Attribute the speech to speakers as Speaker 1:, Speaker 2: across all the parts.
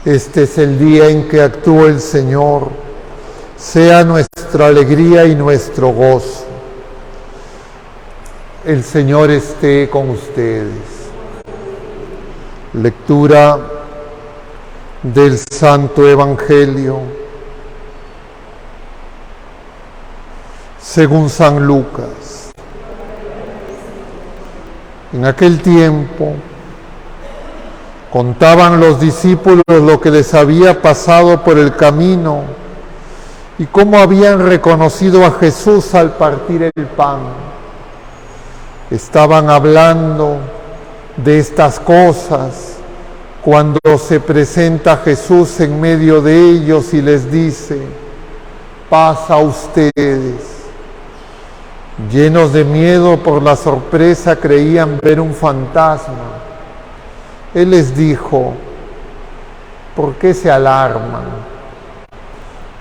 Speaker 1: Este es el día en que actuó el Señor. Sea nuestra alegría y nuestro gozo. El Señor esté con ustedes. Lectura del Santo Evangelio según San Lucas. En aquel tiempo contaban los discípulos lo que les había pasado por el camino y cómo habían reconocido a Jesús al partir el pan. Estaban hablando de estas cosas cuando se presenta Jesús en medio de ellos y les dice: paz a ustedes. Llenos de miedo por la sorpresa, creían ver un fantasma. Él les dijo: ¿por qué se alarman?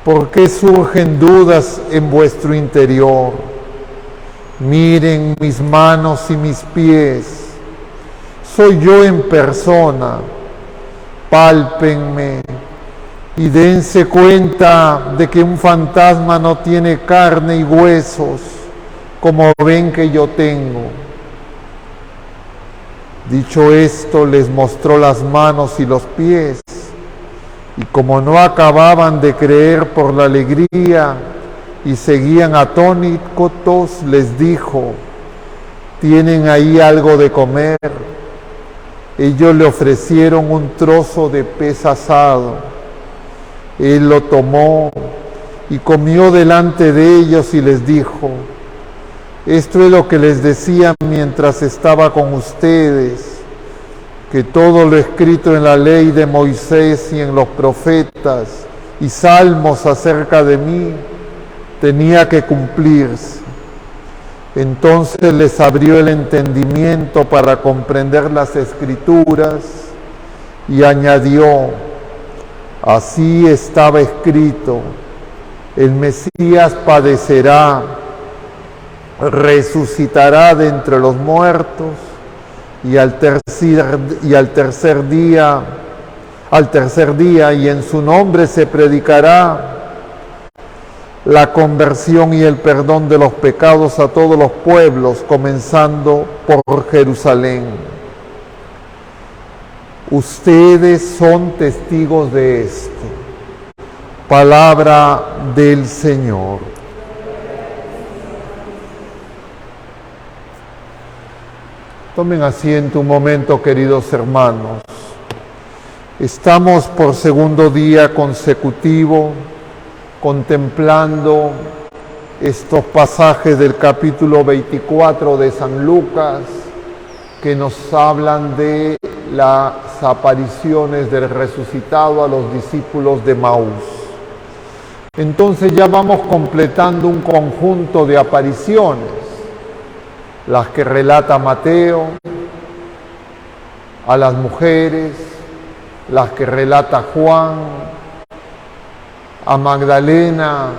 Speaker 1: ¿Por qué surgen dudas en vuestro interior? Miren mis manos y mis pies. Soy yo en persona. Pálpenme y dense cuenta de que un fantasma no tiene carne y huesos, como ven que yo tengo. Dicho esto, les mostró las manos y los pies, y como no acababan de creer por la alegría y seguían atónitos, les dijo: ¿tienen ahí algo de comer? Ellos le ofrecieron un trozo de pez asado. Él lo tomó y comió delante de ellos y les dijo: esto es lo que les decía mientras estaba con ustedes, que todo lo escrito en la ley de Moisés y en los profetas y salmos acerca de mí tenía que cumplirse. Entonces les abrió el entendimiento para comprender las Escrituras y añadió: así estaba escrito, el Mesías padecerá, resucitará de entre los muertos y al tercer día y en su nombre se predicará la conversión y el perdón de los pecados a todos los pueblos, comenzando por Jerusalén. Ustedes son testigos de esto. Palabra del Señor. Tomen asiento un momento, queridos hermanos. Estamos por segundo día consecutivo contemplando estos pasajes del capítulo 24 de San Lucas que nos hablan de las apariciones del resucitado a los discípulos de Maús. Entonces ya vamos completando un conjunto de apariciones, las que relata Mateo, a las mujeres, las que relata Juan, a Magdalena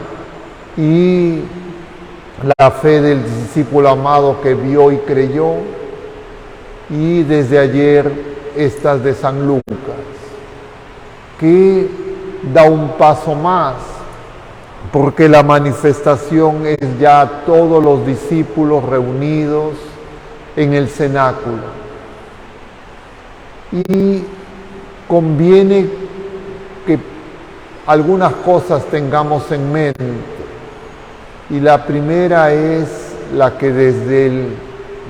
Speaker 1: y la fe del discípulo amado que vio y creyó, y desde ayer estas de San Lucas, que da un paso más, porque la manifestación es ya todos los discípulos reunidos en el cenáculo. Y conviene que algunas cosas tengamos en mente. Y la primera es la que desde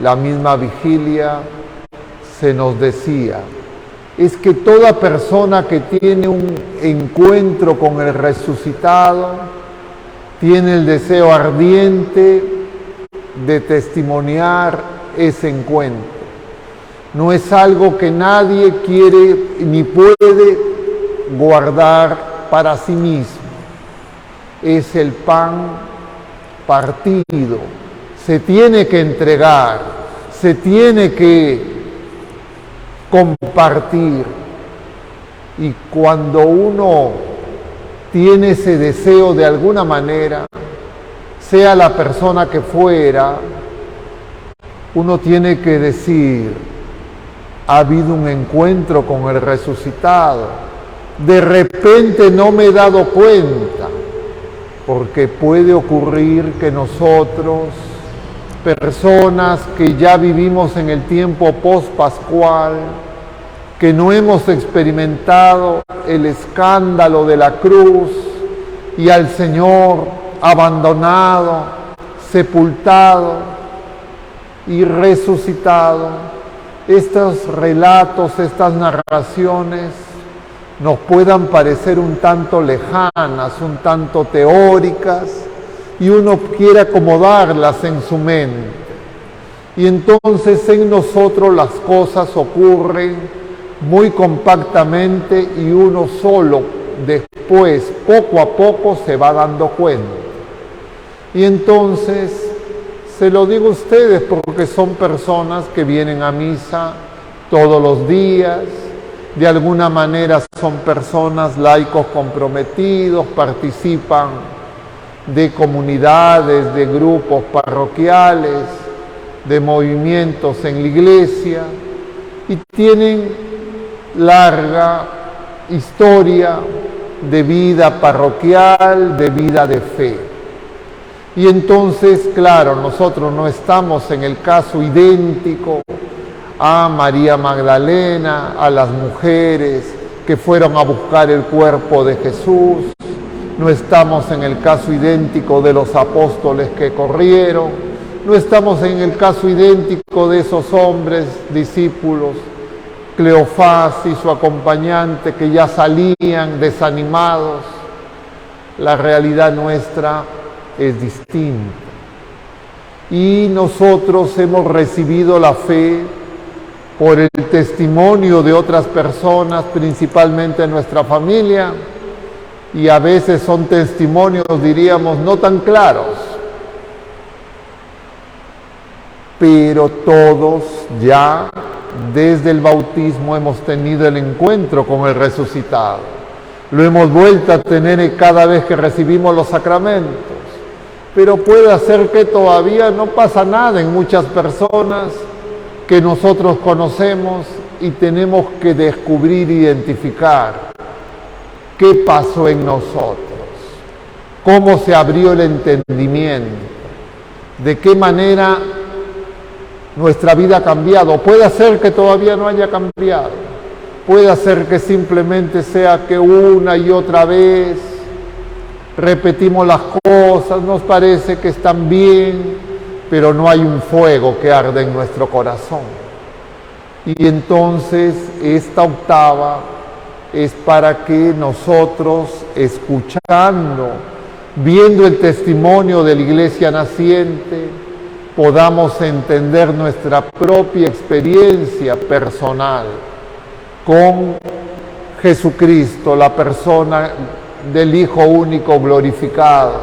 Speaker 1: la misma vigilia se nos decía: es que toda persona que tiene un encuentro con el resucitado tiene el deseo ardiente de testimoniar ese encuentro. No es algo que nadie quiere ni puede guardar para sí mismo. Es el pan partido. Se tiene que entregar, se tiene que compartir. Y cuando uno tiene ese deseo de alguna manera, sea la persona que fuera, uno tiene que decir: ha habido un encuentro con el resucitado, de repente no me he dado cuenta, porque puede ocurrir que nosotros, personas que ya vivimos en el tiempo post-pascual, que no hemos experimentado el escándalo de la cruz y al Señor abandonado, sepultado y resucitado, estos relatos, estas narraciones nos puedan parecer un tanto lejanas, un tanto teóricas, y uno quiere acomodarlas en su mente. Y entonces en nosotros las cosas ocurren muy compactamente y uno solo después, poco a poco, se va dando cuenta. Y entonces, se lo digo a ustedes porque son personas que vienen a misa todos los días, de alguna manera son personas laicos comprometidos, participan de comunidades, de grupos parroquiales, de movimientos en la iglesia y tienen larga historia de vida parroquial, de vida de fe. Y entonces, claro, nosotros no estamos en el caso idéntico a María Magdalena, a las mujeres que fueron a buscar el cuerpo de Jesús, no estamos en el caso idéntico de los apóstoles que corrieron, no estamos en el caso idéntico de esos hombres, discípulos, Cleofás y su acompañante que ya salían desanimados. La realidad nuestra es distinta. Y nosotros hemos recibido la fe por el testimonio de otras personas, principalmente en nuestra familia, y a veces son testimonios, diríamos, no tan claros, pero todos ya desde el bautismo hemos tenido el encuentro con el resucitado. Lo hemos vuelto a tener cada vez que recibimos los sacramentos, pero puede ser que todavía no pasa nada en muchas personas que nosotros conocemos y tenemos que descubrir, identificar qué pasó en nosotros, cómo se abrió el entendimiento, de qué manera nuestra vida ha cambiado. Puede ser que todavía no haya cambiado, puede ser que simplemente sea que una y otra vez repetimos las cosas, nos parece que están bien, pero no hay un fuego que arde en nuestro corazón. Y entonces esta octava es para que nosotros, escuchando, viendo el testimonio de la Iglesia naciente, podamos entender nuestra propia experiencia personal con Jesucristo, la persona del Hijo único glorificado,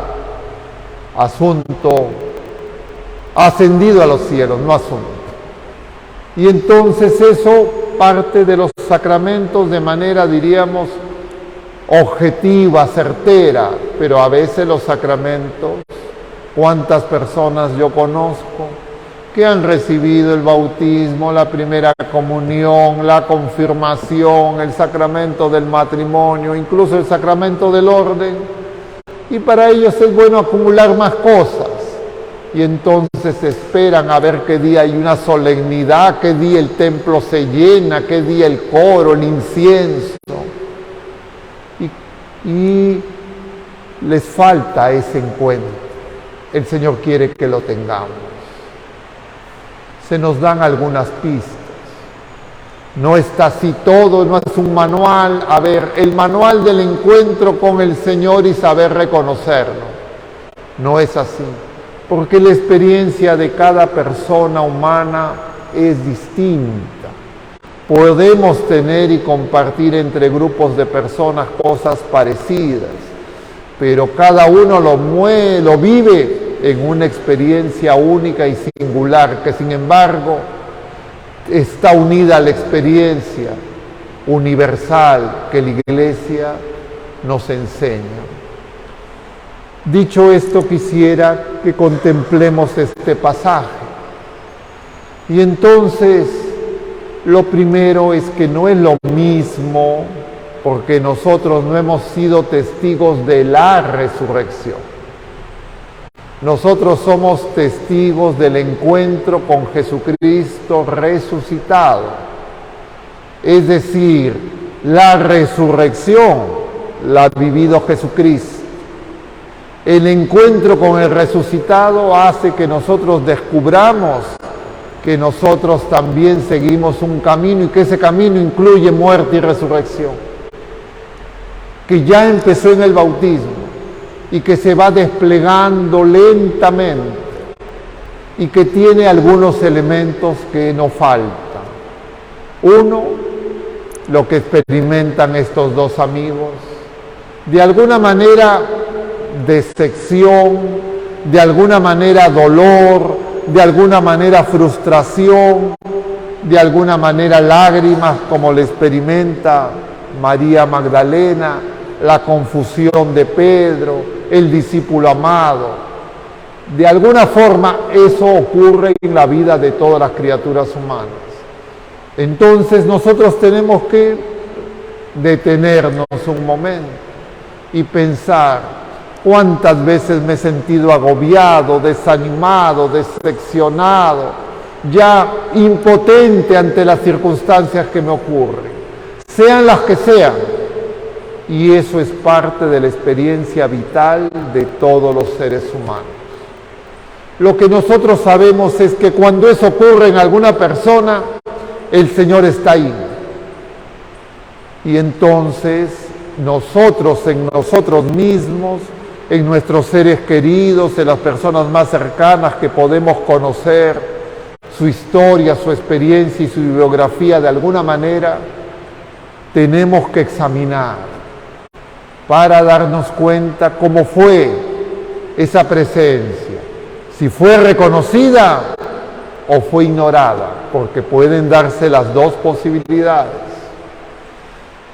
Speaker 1: ascendido a los cielos, no asunto. Y entonces eso parte de los sacramentos de manera, diríamos, objetiva, certera, pero a veces los sacramentos, cuántas personas yo conozco que han recibido el bautismo, la primera comunión, la confirmación, el sacramento del matrimonio, incluso el sacramento del orden, y para ellos es bueno acumular más cosas. Y entonces esperan a ver qué día hay una solemnidad, qué día el templo se llena, qué día el coro, el incienso. Y les falta ese encuentro. El Señor quiere que lo tengamos. Se nos dan algunas pistas. No está así todo, no es un manual. A ver, el manual del encuentro con el Señor y saber reconocerlo. No es así. Porque la experiencia de cada persona humana es distinta. Podemos tener y compartir entre grupos de personas cosas parecidas, pero cada uno lo vive en una experiencia única y singular, que sin embargo está unida a la experiencia universal que la Iglesia nos enseña. Dicho esto, quisiera que contemplemos este pasaje. Y entonces, lo primero es que no es lo mismo porque nosotros no hemos sido testigos de la resurrección. Nosotros somos testigos del encuentro con Jesucristo resucitado. Es decir, la resurrección la ha vivido Jesucristo. El encuentro con el resucitado hace que nosotros descubramos que nosotros también seguimos un camino y que ese camino incluye muerte y resurrección, que ya empezó en el bautismo y que se va desplegando lentamente y que tiene algunos elementos que nos faltan. Uno, lo que experimentan estos dos amigos, de alguna manera decepción, de alguna manera dolor, de alguna manera frustración, de alguna manera lágrimas, como le experimenta María Magdalena, la confusión de Pedro, el discípulo amado. De alguna forma eso ocurre en la vida de todas las criaturas humanas. Entonces nosotros tenemos que detenernos un momento y pensar: ¿cuántas veces me he sentido agobiado, desanimado, decepcionado, ya impotente ante las circunstancias que me ocurren, sean las que sean? Y eso es parte de la experiencia vital de todos los seres humanos. Lo que nosotros sabemos es que cuando eso ocurre en alguna persona, el Señor está ahí. Y entonces nosotros, en nosotros mismos, en nuestros seres queridos, en las personas más cercanas que podemos conocer, su historia, su experiencia y su biografía de alguna manera, tenemos que examinar para darnos cuenta cómo fue esa presencia, si fue reconocida o fue ignorada, porque pueden darse las dos posibilidades.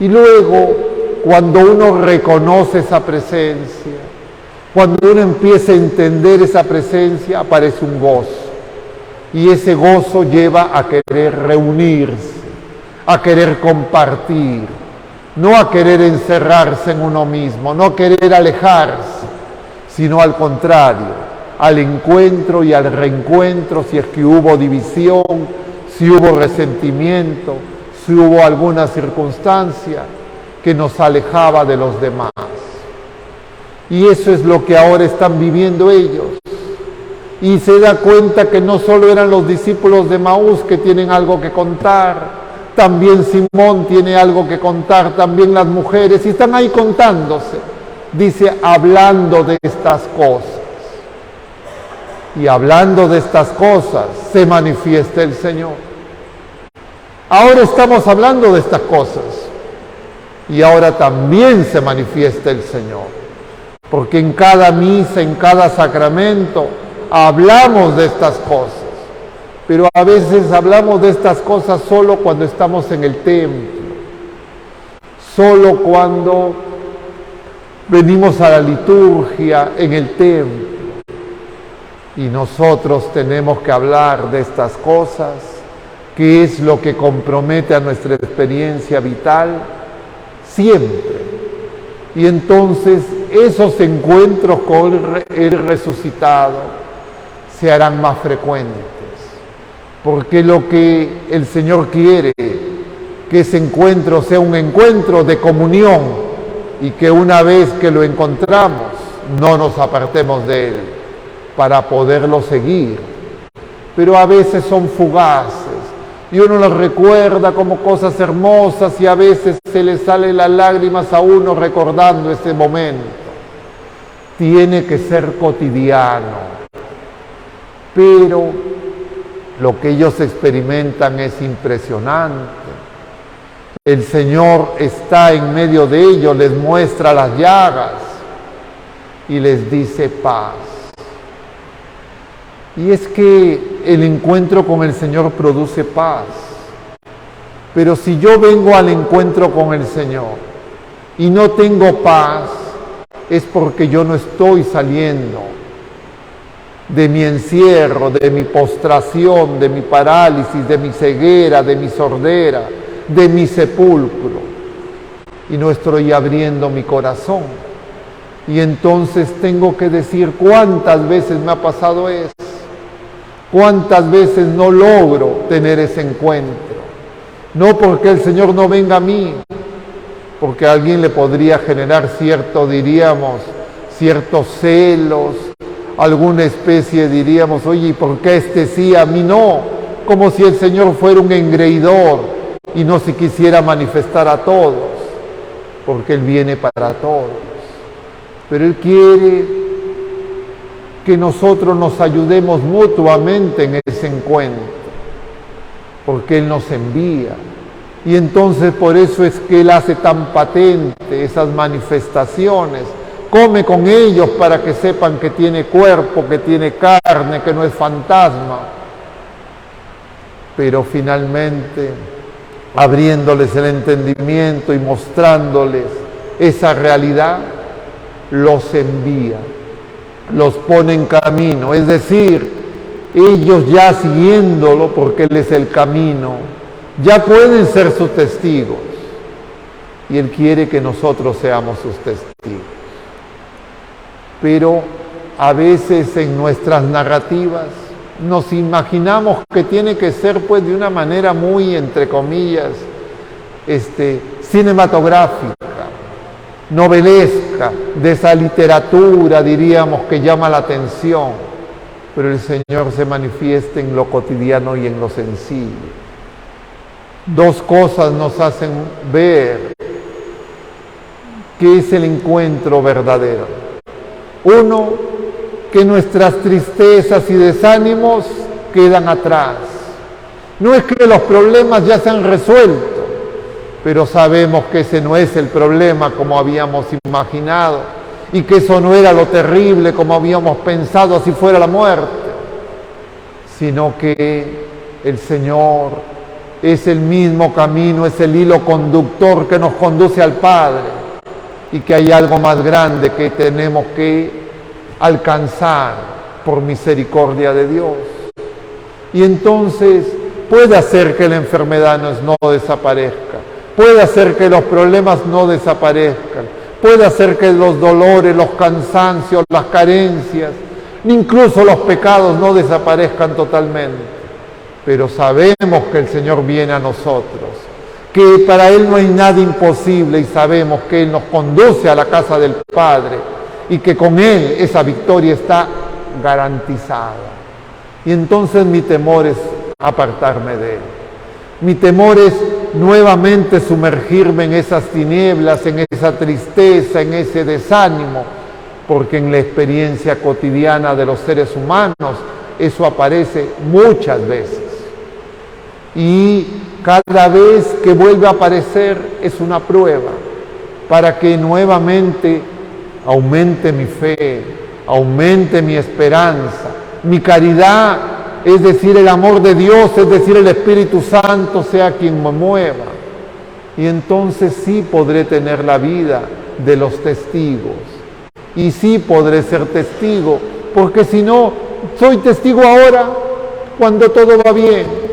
Speaker 1: Y luego, cuando uno reconoce esa presencia, cuando uno empieza a entender esa presencia, aparece un gozo. Y ese gozo lleva a querer reunirse, a querer compartir, no a querer encerrarse en uno mismo, no a querer alejarse, sino al contrario, al encuentro y al reencuentro, si es que hubo división, si hubo resentimiento, si hubo alguna circunstancia que nos alejaba de los demás. Y eso es lo que ahora están viviendo ellos. Y se da cuenta que no solo eran los discípulos de Maús que tienen algo que contar, también Simón tiene algo que contar, también las mujeres, y están ahí contándose. Dice, hablando de estas cosas. Y hablando de estas cosas, se manifiesta el Señor. Ahora estamos hablando de estas cosas. Y ahora también se manifiesta el Señor. Porque en cada misa, en cada sacramento, hablamos de estas cosas. Pero a veces hablamos de estas cosas solo cuando estamos en el templo. Solo cuando venimos a la liturgia en el templo. Y nosotros tenemos que hablar de estas cosas, que es lo que compromete a nuestra experiencia vital siempre. Y entonces esos encuentros con el resucitado se harán más frecuentes, porque lo que el Señor quiere, que ese encuentro sea un encuentro de comunión y que una vez que lo encontramos no nos apartemos de Él para poderlo seguir. Pero a veces son fugaces y uno los recuerda como cosas hermosas y a veces se le salen las lágrimas a uno recordando ese momento. Tiene que ser cotidiano. Pero lo que ellos experimentan es impresionante. El Señor está en medio de ellos, les muestra las llagas y les dice paz. Y es que el encuentro con el Señor produce paz. Pero si yo vengo al encuentro con el Señor y no tengo paz, es porque yo no estoy saliendo de mi encierro, de mi postración, de mi parálisis, de mi ceguera, de mi sordera, de mi sepulcro. y no estoy abriendo mi corazón. Y entonces tengo que decir cuántas veces me ha pasado eso, cuántas veces no logro tener ese encuentro. No porque el Señor no venga a mí, porque a alguien le podría generar ciertos celos, alguna especie, diríamos, oye, ¿y por qué este sí, a mí no? Como si el Señor fuera un engreidor y no se quisiera manifestar a todos, porque Él viene para todos. Pero Él quiere que nosotros nos ayudemos mutuamente en ese encuentro, porque Él nos envía. Y entonces por eso es que Él hace tan patente esas manifestaciones. Come con ellos para que sepan que tiene cuerpo, que tiene carne, que no es fantasma. Pero finalmente, abriéndoles el entendimiento y mostrándoles esa realidad, los envía, los pone en camino. Es decir, ellos ya siguiéndolo, porque Él es el camino, ya pueden ser sus testigos. Y Él quiere que nosotros seamos sus testigos. Pero a veces en nuestras narrativas nos imaginamos que tiene que ser pues de una manera muy, entre comillas, cinematográfica, novelesca, de esa literatura, diríamos, que llama la atención. Pero el Señor se manifiesta en lo cotidiano y en lo sencillo. Dos cosas nos hacen ver qué es el encuentro verdadero. Uno, que nuestras tristezas y desánimos quedan atrás. No es que los problemas ya se han resuelto, pero sabemos que ese no es el problema como habíamos imaginado y que eso no era lo terrible como habíamos pensado si fuera la muerte, sino que el Señor es el mismo camino, es el hilo conductor que nos conduce al Padre, y que hay algo más grande que tenemos que alcanzar por misericordia de Dios. Y entonces puede hacer que la enfermedad no desaparezca, puede hacer que los problemas no desaparezcan, puede hacer que los dolores, los cansancios, las carencias, incluso los pecados no desaparezcan totalmente. Pero sabemos que el Señor viene a nosotros, que para Él no hay nada imposible, y sabemos que Él nos conduce a la casa del Padre y que con Él esa victoria está garantizada. Y entonces mi temor es apartarme de Él. Mi temor es nuevamente sumergirme en esas tinieblas, en esa tristeza, en ese desánimo, porque en la experiencia cotidiana de los seres humanos eso aparece muchas veces. Y cada vez que vuelve a aparecer es una prueba para que nuevamente aumente mi fe, aumente mi esperanza, mi caridad, es decir, el amor de Dios, es decir, el Espíritu Santo sea quien me mueva. Y entonces sí podré tener la vida de los testigos. Y sí podré ser testigo, porque si no, soy testigo ahora cuando todo va bien.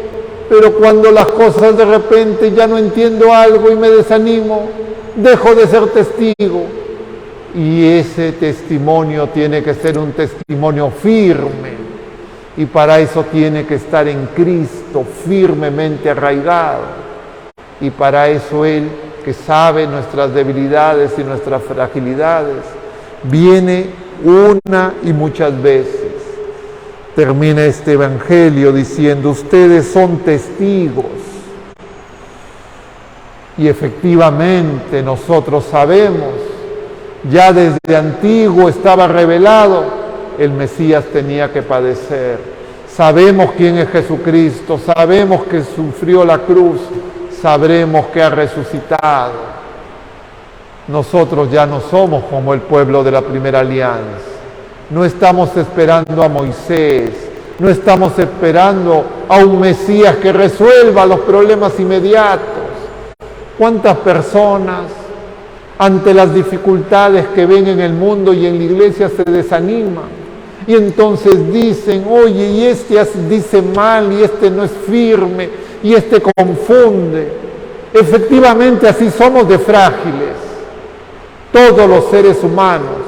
Speaker 1: Pero cuando las cosas de repente ya no entiendo algo y me desanimo, dejo de ser testigo. Y ese testimonio tiene que ser un testimonio firme. Y para eso tiene que estar en Cristo, firmemente arraigado. Y para eso Él, que sabe nuestras debilidades y nuestras fragilidades, viene una y muchas veces. Termina este evangelio diciendo: ustedes son testigos. Y efectivamente nosotros sabemos, ya desde antiguo estaba revelado, el Mesías tenía que padecer. Sabemos quién es Jesucristo, sabemos que sufrió la cruz, sabremos que ha resucitado. Nosotros ya no somos como el pueblo de la primera alianza. No estamos esperando a Moisés, no estamos esperando a un Mesías que resuelva los problemas inmediatos. ¿Cuántas personas ante las dificultades que ven en el mundo y en la iglesia se desaniman? Y entonces dicen: oye, y este dice mal, y este no es firme, y este confunde. Efectivamente, así somos de frágiles, todos los seres humanos,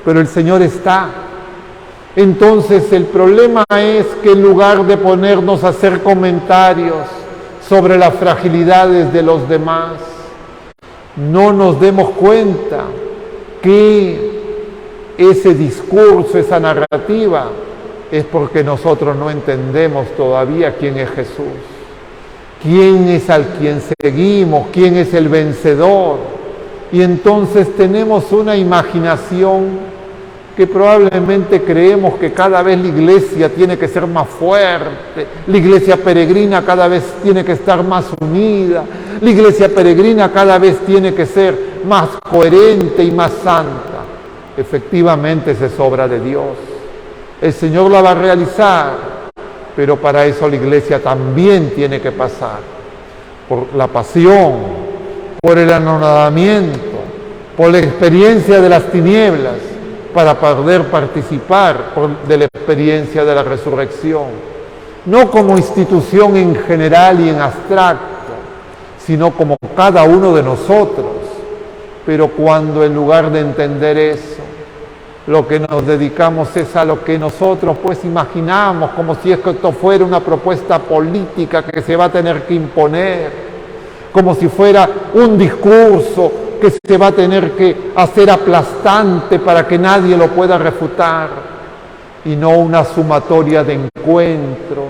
Speaker 1: pero el Señor está. Entonces el problema es que en lugar de ponernos a hacer comentarios sobre las fragilidades de los demás, no nos demos cuenta que ese discurso, esa narrativa, es porque nosotros no entendemos todavía quién es Jesús, quién es al quien seguimos, quién es el vencedor. Y entonces tenemos una imaginación que probablemente creemos que cada vez la iglesia tiene que ser más fuerte, la iglesia peregrina cada vez tiene que estar más unida, la iglesia peregrina cada vez tiene que ser más coherente y más santa. Efectivamente, esa es obra de Dios. El Señor la va a realizar, pero para eso la iglesia también tiene que pasar por la pasión, por el anonadamiento, por la experiencia de las tinieblas, para poder participar de la experiencia de la resurrección. No como institución en general y en abstracto, sino como cada uno de nosotros. Pero cuando en lugar de entender eso, lo que nos dedicamos es a lo que nosotros pues imaginamos, como si esto fuera una propuesta política que se va a tener que imponer, como si fuera un discurso que se va a tener que hacer aplastante para que nadie lo pueda refutar, y no una sumatoria de encuentros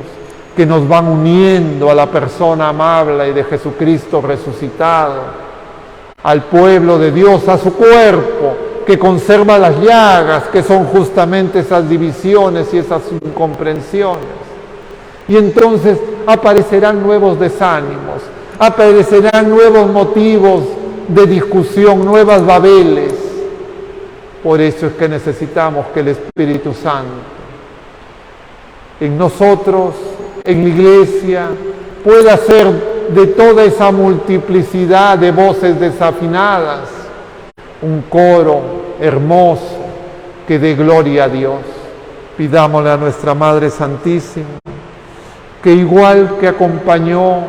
Speaker 1: que nos van uniendo a la persona amable de Jesucristo resucitado, al pueblo de Dios, a su cuerpo, que conserva las llagas, que son justamente esas divisiones y esas incomprensiones. Y entonces aparecerán nuevos desánimos, aparecerán nuevos motivos de discusión, nuevas babeles. Por eso es que necesitamos que el Espíritu Santo en nosotros, en la iglesia, pueda hacer de toda esa multiplicidad de voces desafinadas un coro hermoso que dé gloria a Dios. Pidámosle a nuestra Madre Santísima, que igual que acompañó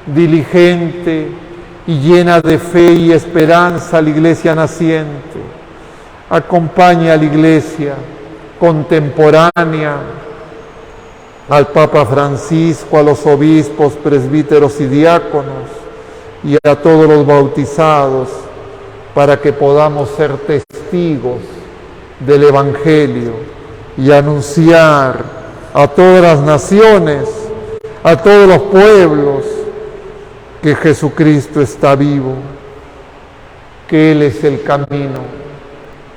Speaker 1: diligente y llena de fe y esperanza a la iglesia naciente, acompañe a la iglesia contemporánea, al Papa Francisco, a los obispos, presbíteros y diáconos, y a todos los bautizados, para que podamos ser testigos del Evangelio y anunciar a todas las naciones, a todos los pueblos, que Jesucristo está vivo, que Él es el camino,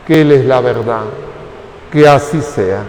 Speaker 1: que Él es la verdad. Que así sea.